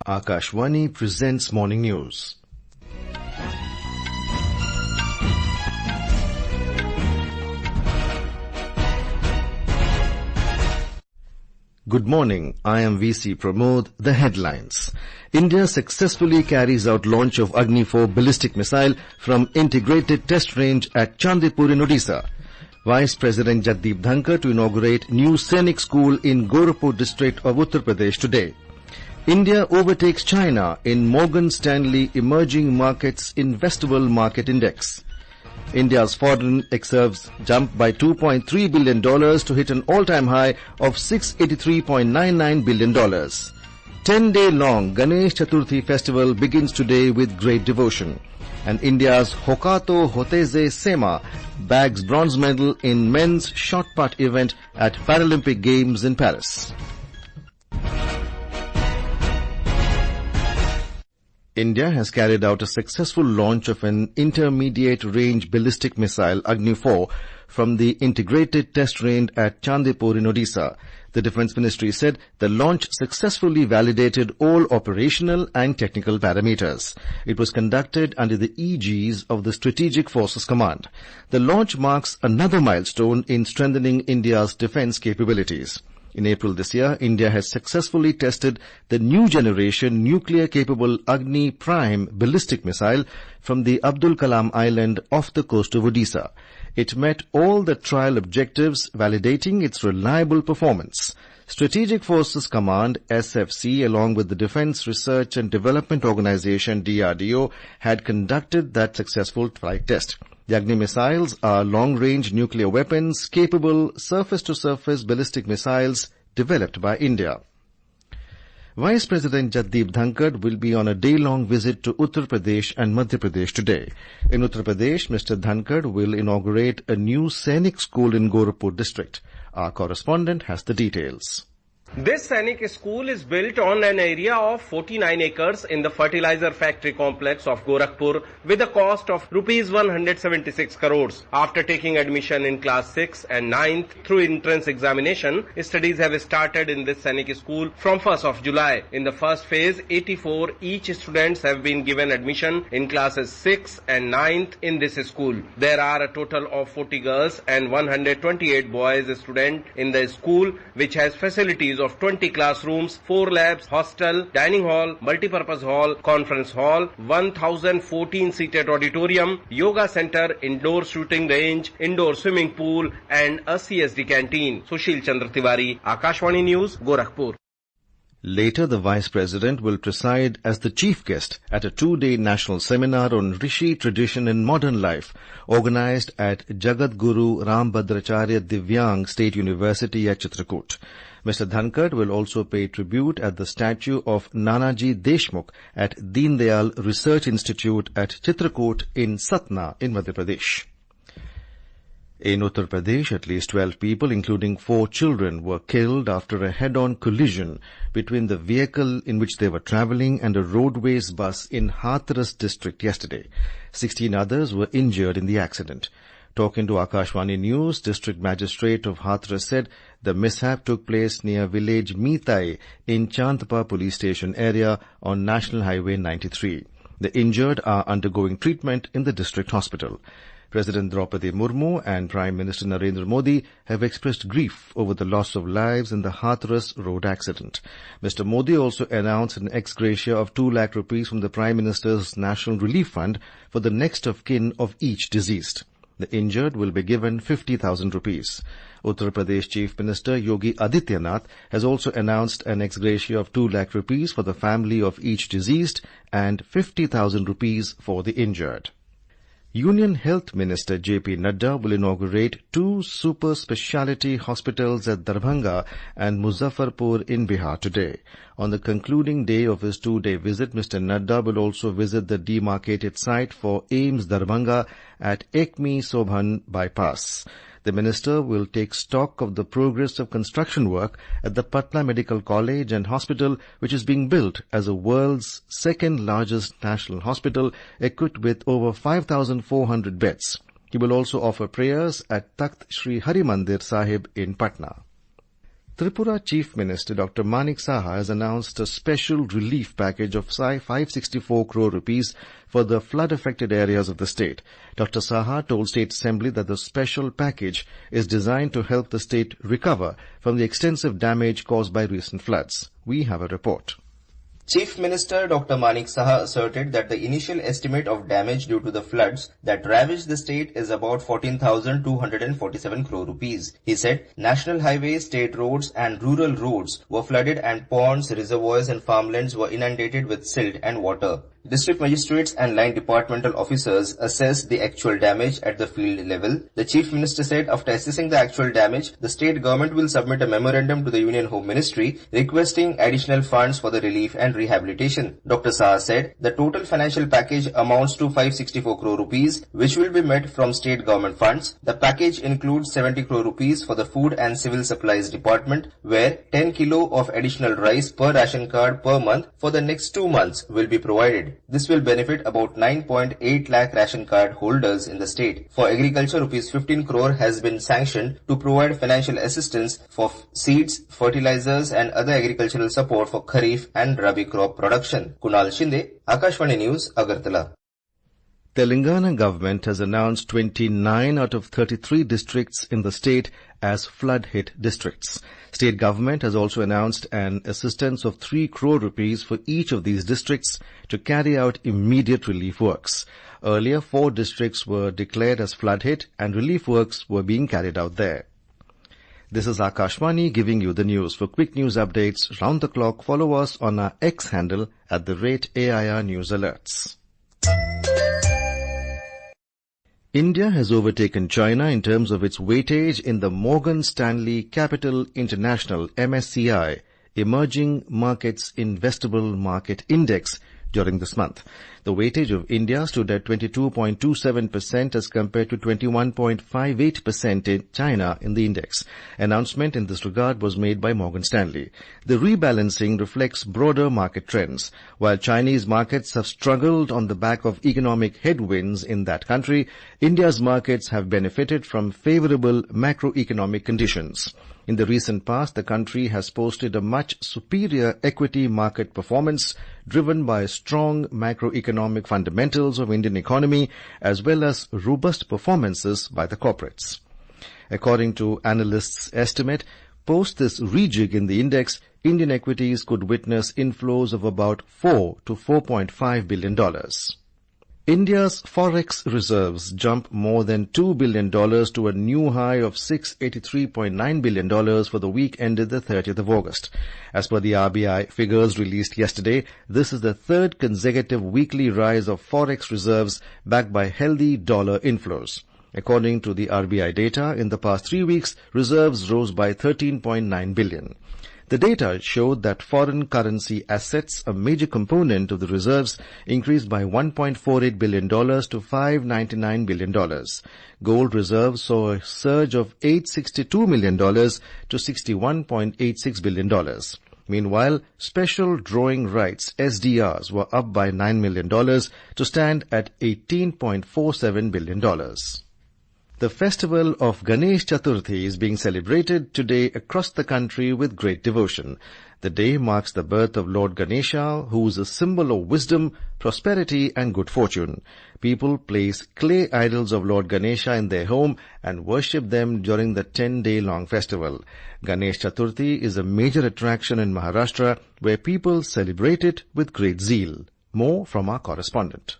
Akashvani presents Morning News. Good morning. I am VC Pramod. The headlines. India successfully carries out launch of Agni 4 ballistic missile from integrated test range at Chandipur in Odisha. Vice President Jagdeep Dhankhar to inaugurate new Sainik School in Gorakhpur district of Uttar Pradesh today. India overtakes China in Morgan Stanley Emerging Markets Investable Market Index. India's foreign reserves jumped by $2.3 billion to hit an all-time high of $683.99 billion. 10-day-long Ganesh Chaturthi festival begins today with great devotion. And India's Hokato Hotozhe Sema bags bronze medal in men's shot put event at Paralympic Games in Paris. India has carried out a successful launch of an intermediate-range ballistic missile Agni 4 from the integrated test range at Chandipur in Odisha. The Defence Ministry said the launch successfully validated all operational and technical parameters. It was conducted under the aegis of the Strategic Forces Command. The launch marks another milestone in strengthening India's defence capabilities. In April this year, India has successfully tested the new generation nuclear-capable Agni Prime ballistic missile from the Abdul Kalam Island off the coast of Odisha. It met all the trial objectives, validating its reliable performance. Strategic Forces Command, SFC, along with the Defence Research and Development Organisation, DRDO, had conducted that successful flight test. The Agni missiles are long-range nuclear weapons, capable surface-to-surface ballistic missiles developed by India. Vice President Jagdeep Dhankhar will be on a day-long visit to Uttar Pradesh and Madhya Pradesh today. In Uttar Pradesh, Mr. Dhankhar will inaugurate a new Sainik School in Gorakhpur district. Our correspondent has the details. This Sainik School is built on an area of 49 acres in the fertilizer factory complex of Gorakhpur with a cost of Rs 176 crores. After taking admission in class 6 and 9th through entrance examination, studies have started in this Sainik School from 1st of July. In the first phase, 84 each students have been given admission in classes 6 and 9th in this school. There are a total of 40 girls and 128 boys students in the school, which has facilities of 20 classrooms, 4 labs, hostel, dining hall, multipurpose hall, conference hall, 1014-seated auditorium, yoga center, indoor shooting range, indoor swimming pool and a CSD canteen. Sushil Chandra Tiwari, Akashvani News, Gorakhpur. Later, the Vice President will preside as the chief guest at a 2-day national seminar on Rishi tradition and modern life, organized at Jagat Guru Rambhadracharya Divyang State University at Chitrakoot. Mr. Dhankhar will also pay tribute at the statue of Nanaji Deshmukh at Deen Dayal Research Institute at Chitrakoot in Satna in Madhya Pradesh. In Uttar Pradesh, at least 12 people, including 4 children, were killed after a head-on collision between the vehicle in which they were travelling and a roadways bus in Hathras district yesterday. 16 others were injured in the accident. Talking to Akashvani News, District Magistrate of Hathras said the mishap took place near village Meetai in Chandipur police station area on National Highway 93. The injured are undergoing treatment in the district hospital. President Draupadi Murmu and Prime Minister Narendra Modi have expressed grief over the loss of lives in the Hathras road accident. Mr. Modi also announced an ex gratia of 2 lakh rupees from the Prime Minister's National Relief Fund for the next of kin of each deceased. The injured will be given 50,000 rupees. Uttar Pradesh Chief Minister Yogi Adityanath has also announced an ex gratia of 2 lakh rupees for the family of each deceased and 50,000 rupees for the injured. Union Health Minister J.P. Nadda will inaugurate 2 super speciality hospitals at Darbhanga and Muzaffarpur in Bihar today. On the concluding day of his 2-day visit, Mr. Nadda will also visit the demarcated site for AIIMS Darbhanga at Ekmi Sobhan bypass. The minister will take stock of the progress of construction work at the Patna Medical College and Hospital, which is being built as the world's second largest national hospital, equipped with over 5,400 beds. He will also offer prayers at Takht Sri Hari Mandir Sahib in Patna. Tripura Chief Minister Dr. Manik Saha has announced a special relief package of 564 crore rupees for the flood-affected areas of the state. Dr. Saha told State Assembly that the special package is designed to help the state recover from the extensive damage caused by recent floods. We have a report. Chief Minister Dr. Manik Saha asserted that the initial estimate of damage due to the floods that ravaged the state is about 14,247 crore rupees. He said national highways, state roads and rural roads were flooded and ponds, reservoirs and farmlands were inundated with silt and water. District magistrates and line departmental officers assessed the actual damage at the field level. The Chief Minister said after assessing the actual damage, the state government will submit a memorandum to the Union Home Ministry requesting additional funds for the relief and rehabilitation. Dr. Saha said the total financial package amounts to 564 crore rupees, which will be met from state government funds. The package includes 70 crore rupees for the Food and Civil Supplies Department, where 10 kilo of additional rice per ration card per month for the next 2 months will be provided. This will benefit about 9.8 lakh ration card holders in the state. For agriculture, rupees 15 crore has been sanctioned to provide financial assistance for seeds, fertilizers and other agricultural support for Kharif and Rabi crop production. Kunal Shinde, Akashvani News, Agartala. Telangana government has announced 29 out of 33 districts in the state as flood-hit districts. State government has also announced an assistance of 3 crore rupees for each of these districts to carry out immediate relief works. Earlier, 4 districts were declared as flood-hit and relief works were being carried out there. This is Akashvani giving you the news. For quick news updates round the clock, follow us on our X handle at @AIR News Alerts. India has overtaken China in terms of its weightage in the Morgan Stanley Capital International MSCI Emerging Markets Investable Market Index during this month. The weightage of India stood at 22.27% as compared to 21.58% in China in the index. Announcement in this regard was made by Morgan Stanley. The rebalancing reflects broader market trends. While Chinese markets have struggled on the back of economic headwinds in that country, India's markets have benefited from favorable macroeconomic conditions. In the recent past, the country has posted a much superior equity market performance driven by strong macroeconomic fundamentals of Indian economy as well as robust performances by the corporates. According to analysts' estimate, post this rejig in the index, Indian equities could witness inflows of about $4 to $4.5 billion. India's forex reserves jumped more than $2 billion to a new high of $683.9 billion for the week ended the 30th of August. As per the RBI figures released yesterday, this is the third consecutive weekly rise of forex reserves backed by healthy dollar inflows. According to the RBI data, in the past 3 weeks, reserves rose by $13.9 billion. The data showed that foreign currency assets, a major component of the reserves, increased by $1.48 billion to $599 billion. Gold reserves saw a surge of $862 million to $61.86 billion. Meanwhile, special drawing rights, SDRs, were up by $9 million to stand at $18.47 billion. The festival of Ganesh Chaturthi is being celebrated today across the country with great devotion. The day marks the birth of Lord Ganesha, who is a symbol of wisdom, prosperity and good fortune. People place clay idols of Lord Ganesha in their home and worship them during the 10-day-long festival. Ganesh Chaturthi is a major attraction in Maharashtra where people celebrate it with great zeal. More from our correspondent.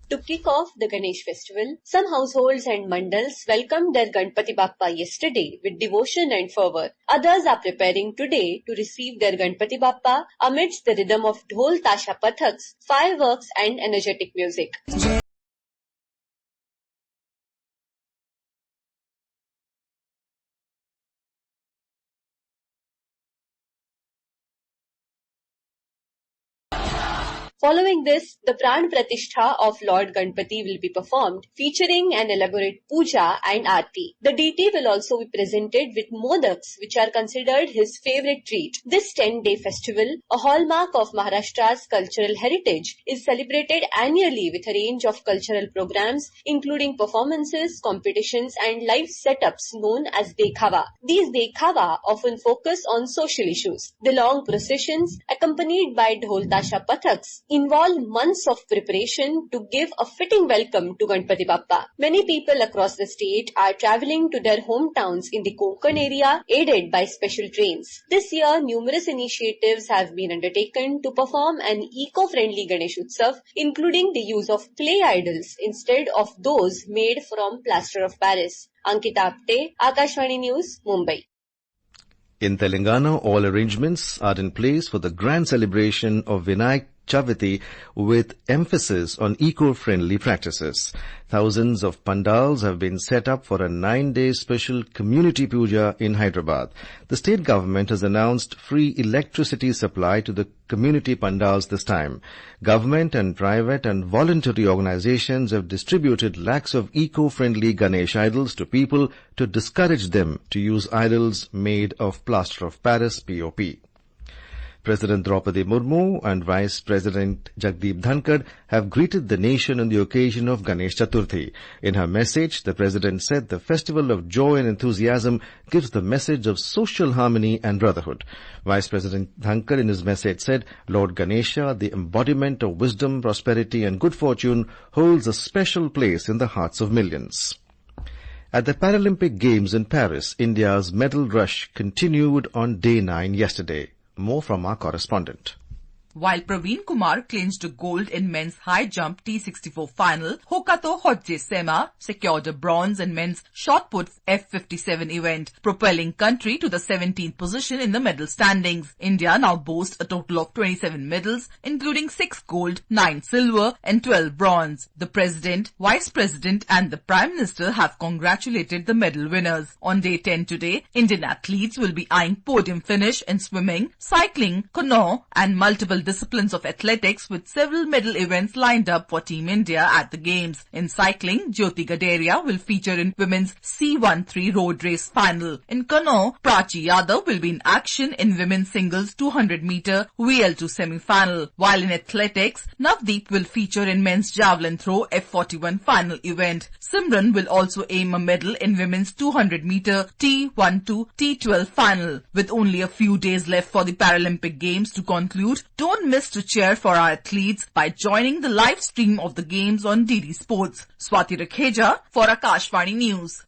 To kick off the Ganesh festival, some households and mandals welcomed their Ganpati Bappa yesterday with devotion and fervor. Others are preparing today to receive their Ganpati Bappa amidst the rhythm of dhol tasha pathaks, fireworks and energetic music. Following this, the Pran Pratishtha of Lord Ganpati will be performed, featuring an elaborate puja and aarti. The deity will also be presented with modaks, which are considered his favorite treat. This 10-day festival, a hallmark of Maharashtra's cultural heritage, is celebrated annually with a range of cultural programs, including performances, competitions, and live setups known as Dekhava. These Dekhava often focus on social issues. The long processions, accompanied by Dhol Tasha Pathaks, involve months of preparation to give a fitting welcome to Ganpati Bappa. Many people across the state are travelling to their hometowns in the Konkan area, aided by special trains. This year, numerous initiatives have been undertaken to perform an eco-friendly Ganesh Utsav, including the use of clay idols instead of those made from plaster of Paris. Ankita Apte, Akashvani News, Mumbai. In Telangana, all arrangements are in place for the grand celebration of Vinayak Chaturthi with emphasis on eco-friendly practices. Thousands of pandals have been set up for a 9-day special community puja in Hyderabad. The state government has announced free electricity supply to the community pandals this time. Government and private and voluntary organizations have distributed lakhs of eco-friendly Ganesh idols to people to discourage them to use idols made of plaster of Paris (POP). President Draupadi Murmu and Vice President Jagdeep Dhankhar have greeted the nation on the occasion of Ganesh Chaturthi. In her message, the President said the festival of joy and enthusiasm gives the message of social harmony and brotherhood. Vice President Dhankhar in his message said, Lord Ganesha, the embodiment of wisdom, prosperity and good fortune, holds a special place in the hearts of millions. At the Paralympic Games in Paris, India's medal rush continued on day 9 yesterday. More from our correspondent. While Praveen Kumar clinched gold in men's high jump T64 final, Hokato Hotozhe Sema secured a bronze in men's shot put F57 event, propelling country to the 17th position in the medal standings. India now boasts a total of 27 medals, including 6 gold, 9 silver and 12 bronze. The President, Vice President and the Prime Minister have congratulated the medal winners. On day 10 today, Indian athletes will be eyeing podium finish in swimming, cycling, canoe and multiple disciplines of athletics, with several medal events lined up for Team India at the Games. In cycling, Jyoti Gaderia will feature in women's C13 road race final. In canoe, Prachi Yadav will be in action in women's singles 200-meter VL2 semi-final. While in athletics, Navdeep will feature in men's javelin throw F41 final event. Simran will also aim a medal in women's 200-meter T12 T12 final. With only a few days left for the Paralympic Games to conclude, don't miss to cheer for our athletes by joining the live stream of the Games on DD Sports. Swati Rakheja for Akashvani News.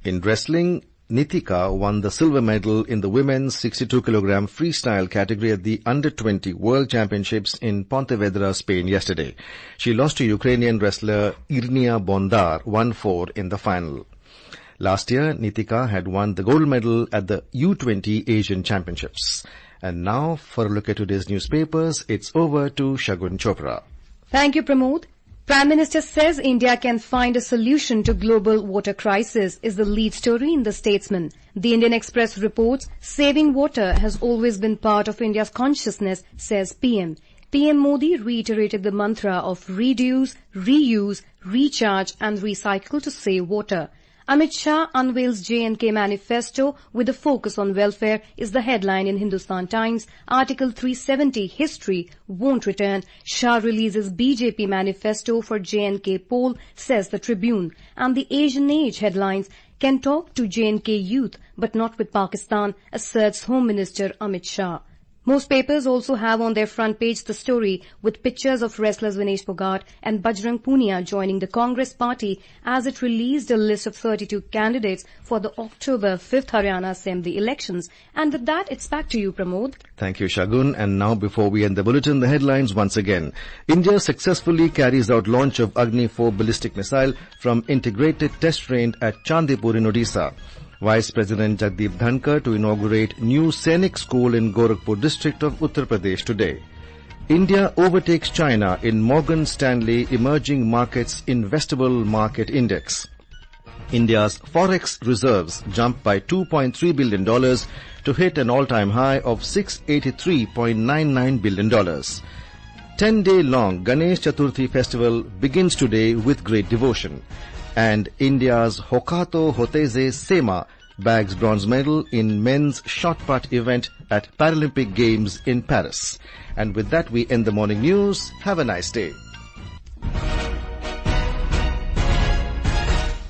In wrestling, Nitika won the silver medal in the women's 62kg freestyle category at the Under-20 World Championships in Pontevedra, Spain yesterday. She lost to Ukrainian wrestler Irina Bondar 1-4 in the final. Last year, Nitika had won the gold medal at the U20 Asian Championships. And now, for a look at today's newspapers, it's over to Shagun Chopra. Thank you, Pramod. Prime Minister says India can find a solution to global water crisis is the lead story in The Statesman. The Indian Express reports saving water has always been part of India's consciousness, says PM. PM Modi reiterated the mantra of reduce, reuse, recharge and recycle to save water. Amit Shah unveils J&K manifesto with a focus on welfare is the headline in Hindustan Times. Article 370 history won't return. Shah releases BJP manifesto for J&K poll, says the Tribune. And the Asian Age headlines can talk to J&K youth but not with Pakistan, asserts Home Minister Amit Shah. Most papers also have on their front page the story with pictures of wrestlers Vinesh Phogat and Bajrang Punia joining the Congress party as it released a list of 32 candidates for the October 5th Haryana Assembly elections. And with that, it's back to you, Pramod. Thank you, Shagun. And now, before we end the bulletin, the headlines once again. India successfully carries out launch of Agni 4 ballistic missile from integrated test range at Chandipur in Odisha. Vice President Jagdeep Dhankhar to inaugurate new Sainik School in Gorakhpur district of Uttar Pradesh today. India overtakes China in Morgan Stanley Emerging Markets Investable Market Index. India's forex reserves jumped by $2.3 billion to hit an all-time high of $683.99 billion. 10-day-long Ganesh Chaturthi festival begins today with great devotion. And India's Hokato Hotozhe Sema bags bronze medal in men's shot put event at Paralympic Games in Paris. And with that, we end the morning news. Have a nice day.